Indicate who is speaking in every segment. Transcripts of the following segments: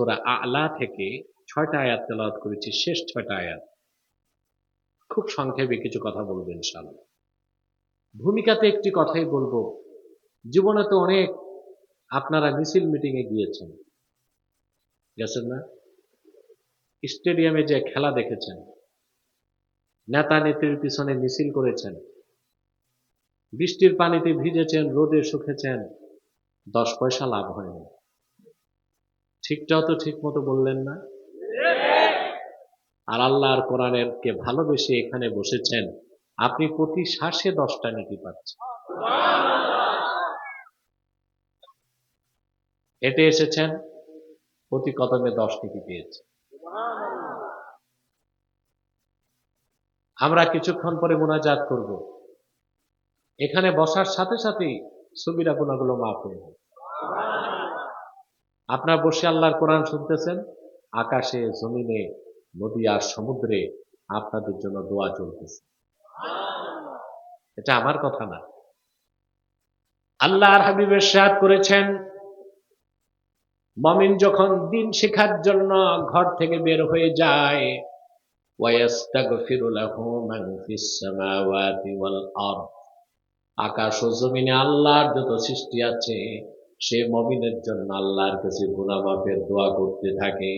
Speaker 1: সূরা আ'লা থেকে ৬টা আয়াত তেলাওয়াত করেছি, শেষ ৬টা আয়াত। খুব সংক্ষেপে কিছু কথা বলবো ইনশাআল্লাহ। ভূমিকাতে একটি কথাই বলবো, জীবনে তো অনেক আপনারা মিছিল মিটিংয়ে গিয়েছেন, গেছেন না? স্টেডিয়ামে যে খেলা দেখেছেন, নেতা নেত্রীর পিছনে মিছিল করেছেন, বৃষ্টির পানিতে ভিজেছেন, রোদে শুকেছেন, 10 পয়সা লাভ হয়নি। ঠিকটাও তো ঠিক মতো বললেন না। আর আল্লাহর কোরআনের কে ভালোবেসে এখানে বসেছেন, আপনি প্রতি শ্বাসে 10টা নেকি পাচ্ছেন। হেঁটে এসেছেন, প্রতি কদমে 10 নেকি পেয়েছেন। আমরা কিছুক্ষণ পরে মোনাজাত করব, এখানে বসার সাথে সাথেই সগীরা গুনাহগুলো মাফ হয়ে যাবে। আপনারা বসে আল্লাহর কোরআন শুনতেছেন, আকাশে জমিনে নদী আর সমুদ্রে আপনাদের জন্য দোয়া চলতেছে। এটা আমার কথা না, আল্লাহর হাবিব ইরশাদ করেছেন, মুমিন যখন দ্বীন শেখার জন্য ঘর থেকে বের হয়ে যায়, ওয়ায়াস্তাগফিরু লাহু মান ফিস সামাওয়াতি ওয়াল আরদ, আকাশ ও জমিনে আল্লাহর যত সৃষ্টি আছে সে মুমিনের জন্য আল্লাহর কাছে গুনাহ মাফের দোয়া করতে থাকে।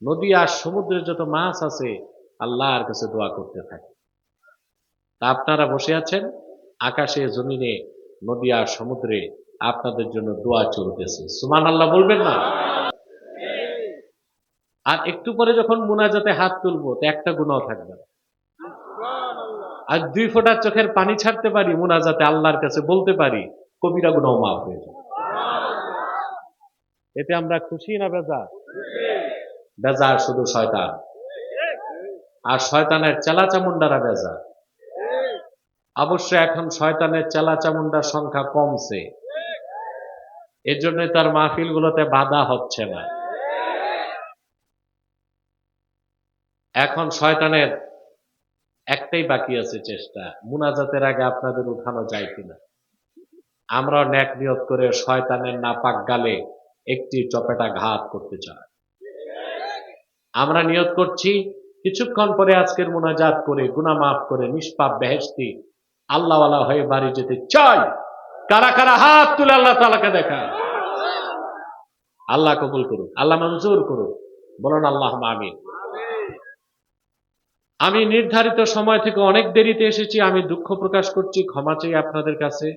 Speaker 1: নদী আর সমুদ্রের যত মাছ আছে আল্লাহর কাছে দোয়া করতে থাকে। তা আপনারা বসে আছেন, আকাশে জমিনে নদী আর সমুদ্রে আপনাদের জন্য দোয়া চলতেছে। সুবহানাল্লাহ বলবেন না? আর একটু পরে যখন মুনাজাতে হাত তুলবো তো একটা গুনাহ থাকবে না। আর 2 ফোঁটা চোখের পানি ছাড়তে পারি মুনাজাতে, আল্লাহর কাছে বলতে পারি, কবিরা গুনাহ মাফ হয়ে যাবে। এতে আমরা খুশি না বেজার? বেজার শুধু শয়তান, আর শয়তানের চেলাচামুন্ডারা বেজার। অবশ্য এখন শয়তানের চেলাচামুন্ডার সংখ্যা কমছে, এর জন্য তার মাহফিলগুলোতে বাধা হচ্ছে না। এখন শয়তানের একটাই বাকি আছে চেষ্টা, মুনাজাতের আগে আপনাদের উঠানো যায় কিনা। আমরা নেক নিয়ত করে শয়তানের নাপাক গালে একটি চপেটা ঘাত করতে চাই। আমরা নিয়ত করছি কিছুক্ষণ পরে আজকের মুনাজাত করে গুনাহ মাফ করে নিষ্পাপ বেহেশতি আল্লাহওয়ালা হয়ে বাড়ি যেতে চাই। কারা কারা হাত তুলে আল্লাহ তাআলাকে দেখা। আল্লাহ কবুল করুন, আল্লাহ মঞ্জুর করুন, বলুন আল্লাহুম্মা আমিন। আমি নির্ধারিত সময় থেকে অনেক দেরিতে এসেছি, আমি দুঃখ প্রকাশ করছি, ক্ষমা চাই আপনাদের কাছে।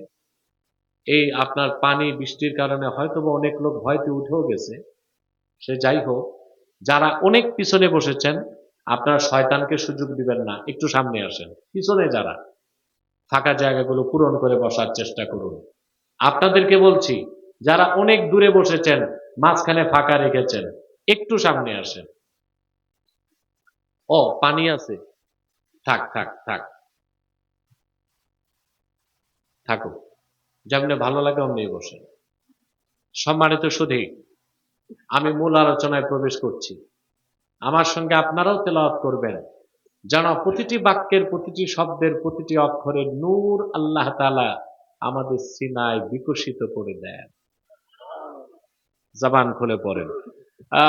Speaker 1: এই আপনার পানি বৃষ্টির কারণে হয়তোবা অনেক লোক ভয়তে উঠেও গেছে। সে যাই হোক, যারা অনেক পিছনে বসেছেন আপনারা শয়তানকে সুযোগ দিবেন না, একটু সামনে আসেন। পিছনে যারা ফাঁকা জায়গাগুলো পূরণ করে বসার চেষ্টা করুন। আপনাদেরকে বলছি, যারা অনেক দূরে বসেছেন মাঝখানে ফাঁকা রেখেছেন, একটু সামনে আসেন। ও পানি আছে, থাক থাক থাক থাকুক, যেমনি ভালো লাগে অমনি বসেন। সম্মানিত সুধী, আমি মূল আলোচনায় প্রবেশ করছি। আমার সঙ্গে আপনারাও তেলাওয়াত করবেন, যেন প্রতিটি বাক্যের, প্রতিটি শব্দের, প্রতিটি অক্ষরের নূর আল্লাহ তাআলা আমাদের সিনায় বিকশিত করে দেন। জবান খুলে পড়েন,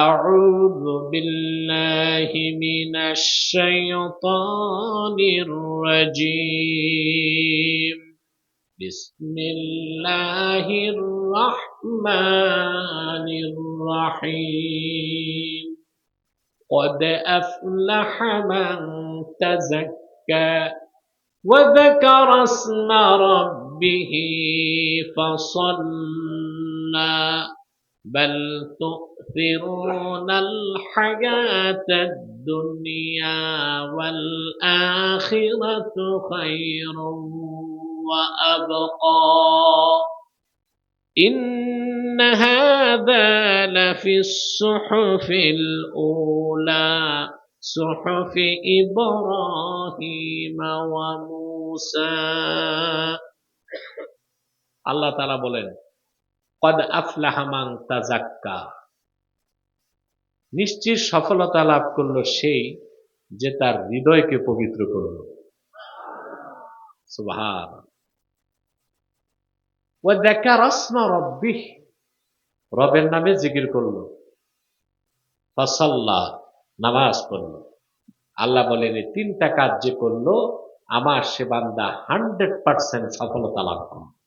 Speaker 1: আউযু বিল্লাহি মিনাশ শাইতানির রাজীম, বিসমিল্লাহির রহমানির রহিম, قد أفلح من تزكى وذكر اسم ربه فصلى بل تؤثرون الحياة الدنيا والآخرة خير وأبقى إن هذا لفي الصحف الأولى صحف إبراهيم وموسى। আল্লাহ তাআলা বলেন, قد أفلح من تزكى, নিশ্চিত সফলতা লাভ করলো সেই যে তার হৃদয়কে পবিত্র করলো। সুবহান। وذكر اسم ربه, রবের নামে জিকির করলো, ফাসাল্লাহ, নামাজ পড়লো। আল্লাহ বলেন এই তিনটা কাজ যে করলো আমার সে বান্দা 100% সফলতা লাভ করবে।